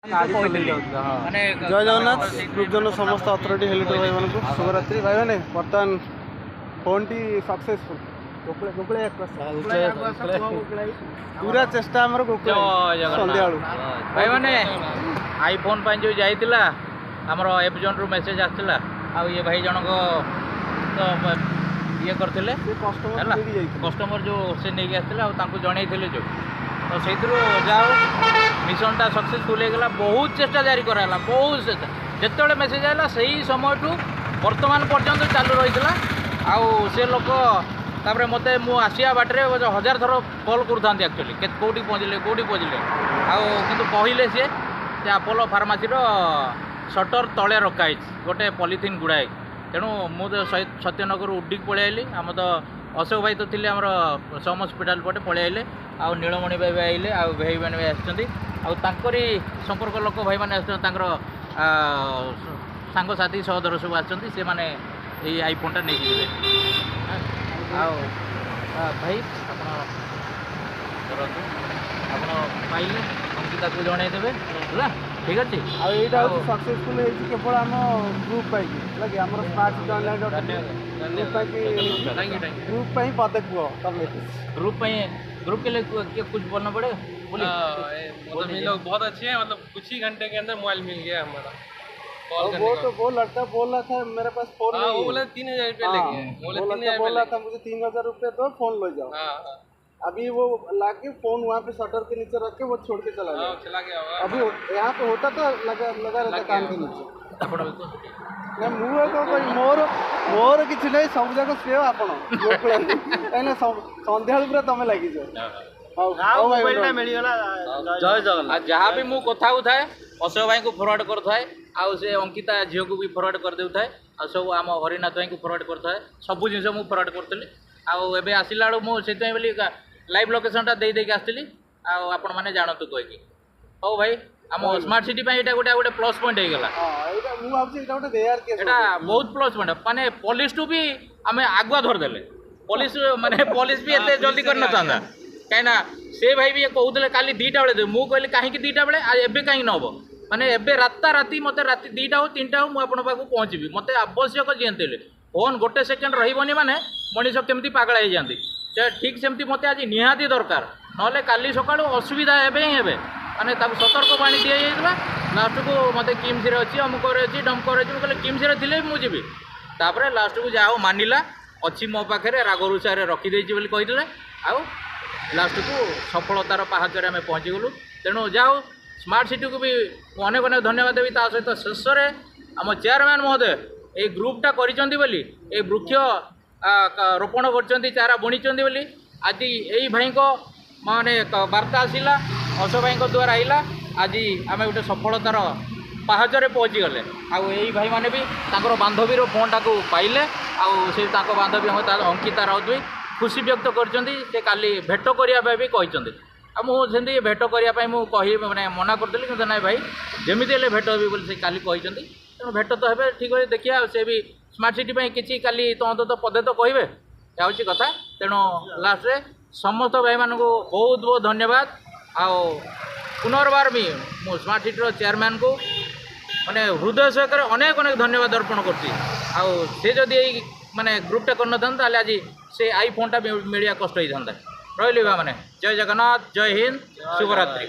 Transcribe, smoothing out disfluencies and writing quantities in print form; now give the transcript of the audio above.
जय जगन्नाथ ग्रुपजन समस्त अथॉरिटी हेलीटर भाई मान शुभरात्रि भाई मैंने बर्तमान फोन टी सक्सेसफुल पूरा चेष्टा आमर संध्या भाई मैंने आईफोन जो जाइला आमर एपजन रु मेसेज आसला आ ये भाई जनक तो ये करते कस्टमर जो से नहीं आसला जन जो तो से जाओ मिशनटा सक्सेसफुल होगा। बहुत चेष्टा जारी कराला बहुत चेष्टा जिते मेसेज आला से ही समय ठू वर्तमान पर्यंत चालू रही आउ से लोक तापर मत आसिया बाटे 1000 थर कॉल करूँ एक्चुअली कौटी पहुँचले आउ कि कहले सी आपोलो फार्मासी सटर तले रखाई गोटे पॉलिथिन गुड़ाए तेणु मुझे सत्यनगर उड्डिक पलि आइली आम तो अशोक भाई तो थे आम सम हस्पिटाल पटे पलि आइले आउ नीलमणि भाई भी आइले आउ भाई मैंने भी आसछन्ती आउरी संपर्क लोक भाई मैंने सांगसाथी सहोदर सब आसछन्ती से माने ये आईफोन टा नहीं ଯିବେ भाई आप पाइले अंकिता को जनईदेवे है ठीक अच्छे आईटा सक्सेसफुल केवल आम ग्रुप लगे आम स्मार्ट ग्रुप पदक ग्रुप ग्रुप के लिए कुछ बोलना पड़े मतलब ये लोग बहुत अच्छे हैं। मतलब कुछ ही घंटे के अंदर मोबाइल मिल गया हमारा। वो लड़का बोल रहा था मेरे पास फोन नहीं है। वो बोला 3000 रुपये लगे। बोल रहा था मुझे 3000 रुपये दो फोन ले जाओ। अभी वो लाके फोन वहाँ पे शटर के नीचे रख के वो छोड़ के चला गया। अभी यहाँ पे होता तो लगा रहता कान के नीचे मोर कि सब जाक श्रेय आप संध्या पूरा तुम लगी जय जगन्नाथ जहाँ भी मु कथा होए अशोक भाई को फरवर्ड करथाए आउ से अंकिता झील को भी फरवर्ड कर देउथाए आ सब आम हरिनाथ भाई को फरवर्ड करथाए सब जिन मुझे फरवर्ड करी आउ आसला बेलू मुझे बोली लाइव लोकेशन दे देके आसली आपण मैंने जानतु कहीकि हौ भाई आम स्मार्ट सिटी ये गोटे गोटे प्लस पॉइंट होगा बहुत प्लस पॉइंट माने पुलिस टू भी आम आगुआ धरदे पुलिस माने पुलिस भी एत जल्दी कर ना कहीं से भाई भी कहते काली 2टा बेले मुझे कहली कहीं 2टा बेले एवं कहीं नब माने एवं राति मत राति 2टा हो 3टा हो मुझे पाखक पहुँची मत आवश्यक जीते फोन गोटे सेकेंड रही माने मनीष केमती पागल हो जाती ठीक सेमती मत आज निहाती दरकार ना काली सका असुविधा ही माने सतर्क बाणी दी जाइए लास्ट को मत किम्स अच्छी अमुक अच्छी डमकर अच्छी मुझे किम्स थी मुझे तापर लास्ट को जहाँ मानिला अच्छी मो पाखे रागरुषा रखीदे कहते आउ लास्ट को सफलतार पहाचर आम पहुँची गलु तेणु जाओ स्मार्ट सिटी को भी अनेक अनेक धन्यवाद देवी ता सहित शेष में आम चेयरमैन महोदय ये ग्रुपटा कर वृक्ष रोपण कर चारा बुणी आज यही भाई को माने वार्ता आसला अशोक भाई द्वारा आईला आज आम गोटे सफलतार पहाचर पहुँची गले आई भाई मैंने भी बांधवी फोनटा को पाइले से बांधवी अंकिता राउत भी खुशी व्यक्त कर काली भेट करने भी कहते मुझे भेट करने मुझे मैंने मना करी कि ना भाई जमी भेट हे बोली काली कहते तेणु भेट तो हे ठीक है देखिए से भी स्मार्ट सिटी किसी काली तो अंत पदे तो कहे हूँ कथा तेणु लास्ट रे समस्त भाई मान को बहुत बहुत धन्यवाद आओ पुनर्बार भी मु स्मार्ट सिटी चेयरमैन को माने हृदय सहकार अनेक अनेक धन्यवाद अर्पण करदी माने ग्रुपटा कर आज से आईफोनटा मिलिया कष्ट होता रही मैंने जय जगन्नाथ जय हिंद शुभरात्रि।